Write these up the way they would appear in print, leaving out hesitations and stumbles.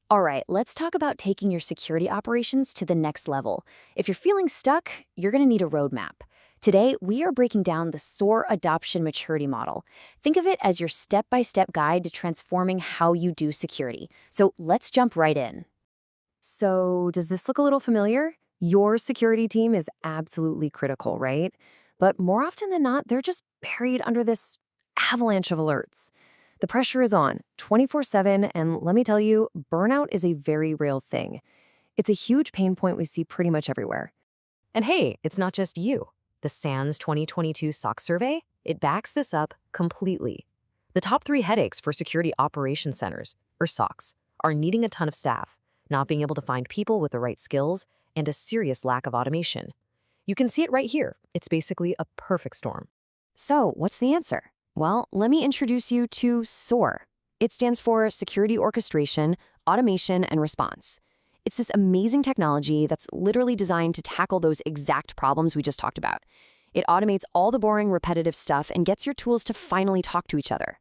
All right, let's talk about taking your security operations to the next level. If you're feeling stuck, you're going to need a roadmap. Today, we are breaking down the SOAR adoption maturity model. Think of it as your step-by-step guide to transforming how you do security. So let's jump right in. So, does this look a little familiar? Your security team is absolutely critical, right? But more often than not, they're just buried under this avalanche of alerts. The pressure is on 24/7, and let me tell you, burnout is a very real thing. It's a huge pain point we see pretty much everywhere. And hey, it's not just you. The SANS 2022 SOC survey, it backs this up completely. The top 3 headaches for security operations centers, or SOCs, are needing a ton of staff, not being able to find people with the right skills, and a serious lack of automation. You can see it right here. It's basically a perfect storm. So, what's the answer? Well, let me introduce you to SOAR. It stands for Security Orchestration, Automation, and Response. It's this amazing technology that's literally designed to tackle those exact problems we just talked about. It automates all the boring, repetitive stuff and gets your tools to finally talk to each other.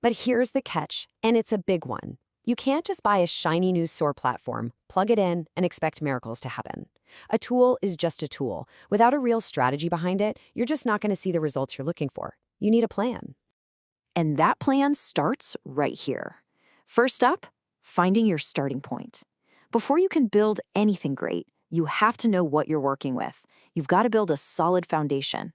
But here's the catch, and it's a big one. You can't just buy a shiny new SOAR platform, plug it in, and expect miracles to happen. A tool is just a tool. Without a real strategy behind it, you're just not going to see the results you're looking for. You need a plan. And that plan starts right here. First up, finding your starting point. Before you can build anything great, you have to know what you're working with. You've got to build a solid foundation.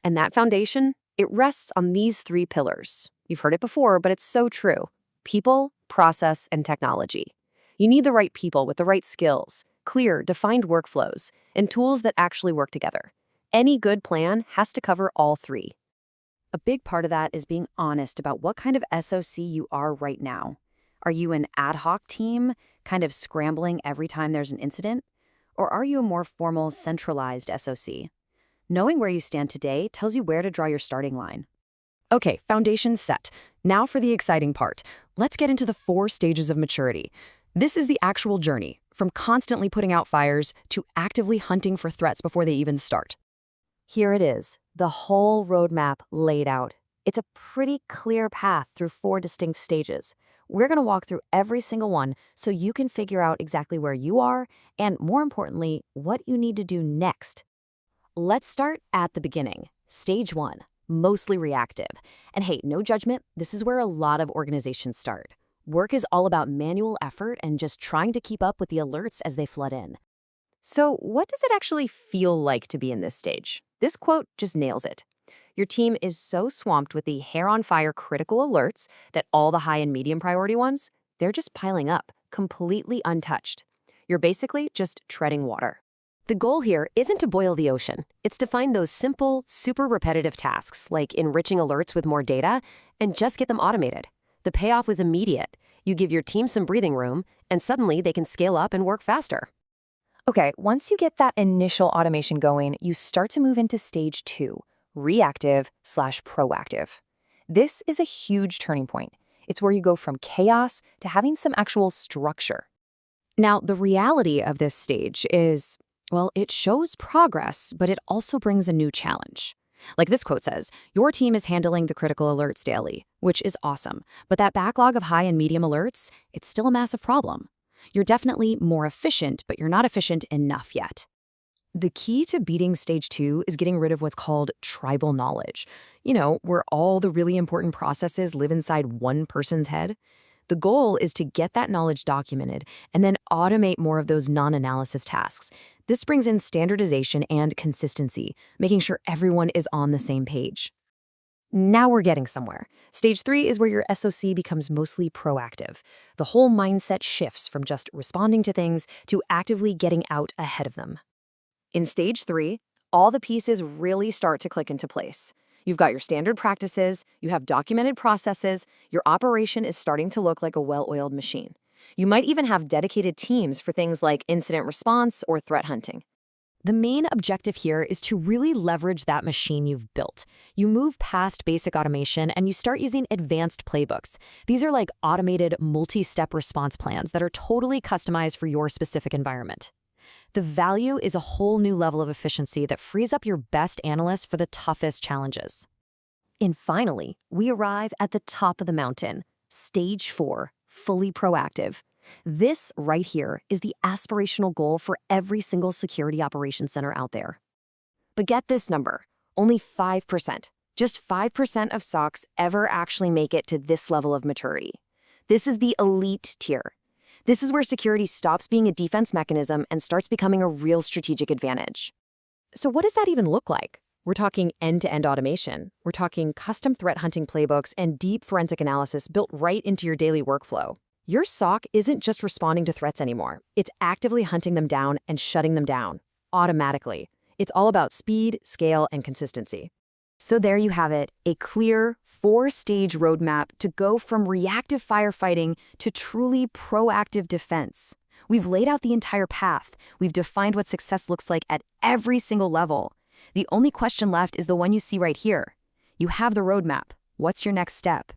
And that foundation, it rests on these 3 pillars. You've heard it before, but it's so true. People, process, and technology. You need the right people with the right skills, clear, defined workflows, and tools that actually work together. Any good plan has to cover all 3. A big part of that is being honest about what kind of SOC you are right now. Are you an ad hoc team, kind of scrambling every time there's an incident? Or are you a more formal, centralized SOC? Knowing where you stand today tells you where to draw your starting line. Okay, foundation set. Now for the exciting part. Let's get into the 4 stages of maturity. This is the actual journey, from constantly putting out fires to actively hunting for threats before they even start. Here it is, the whole roadmap laid out. It's a pretty clear path through 4 distinct stages. We're going to walk through every single one so you can figure out exactly where you are and, more importantly, what you need to do next. Let's start at the beginning. Stage 1, mostly reactive. And hey, no judgment, this is where a lot of organizations start. Work is all about manual effort and just trying to keep up with the alerts as they flood in. So what does it actually feel like to be in this stage? This quote just nails it. Your team is so swamped with the hair-on-fire critical alerts that all the high and medium priority ones, they're just piling up, completely untouched. You're basically just treading water. The goal here isn't to boil the ocean. It's to find those simple, super repetitive tasks, like enriching alerts with more data, and just get them automated. The payoff was immediate. You give your team some breathing room, and suddenly they can scale up and work faster. Okay, once you get that initial automation going, you start to move into stage 2, reactive/proactive. This is a huge turning point. It's where you go from chaos to having some actual structure. Now, the reality of this stage is, well, it shows progress, but it also brings a new challenge. Like this quote says, your team is handling the critical alerts daily, which is awesome. But that backlog of high and medium alerts, it's still a massive problem. You're definitely more efficient, but you're not efficient enough yet. The key to beating stage 2 is getting rid of what's called tribal knowledge. You know, where all the really important processes live inside one person's head. The goal is to get that knowledge documented and then automate more of those non-analysis tasks. This brings in standardization and consistency, making sure everyone is on the same page. Now we're getting somewhere. Stage 3 is where your SOC becomes mostly proactive. The whole mindset shifts from just responding to things to actively getting out ahead of them. In stage 3, all the pieces really start to click into place. You've got your standard practices, you have documented processes, your operation is starting to look like a well-oiled machine. You might even have dedicated teams for things like incident response or threat hunting. The main objective here is to really leverage that machine you've built. You move past basic automation and you start using advanced playbooks. These are like automated multi-step response plans that are totally customized for your specific environment. The value is a whole new level of efficiency that frees up your best analysts for the toughest challenges. And finally, we arrive at the top of the mountain, stage 4, fully proactive. This right here is the aspirational goal for every single security operations center out there. But get this number, only 5%. Just 5% of SOCs ever actually make it to this level of maturity. This is the elite tier. This is where security stops being a defense mechanism and starts becoming a real strategic advantage. So what does that even look like? We're talking end-to-end automation. We're talking custom threat hunting playbooks and deep forensic analysis built right into your daily workflow. Your SOC isn't just responding to threats anymore. It's actively hunting them down and shutting them down, automatically. It's all about speed, scale, and consistency. So there you have it, a clear, 4-stage roadmap to go from reactive firefighting to truly proactive defense. We've laid out the entire path. We've defined what success looks like at every single level. The only question left is the one you see right here. You have the roadmap. What's your next step?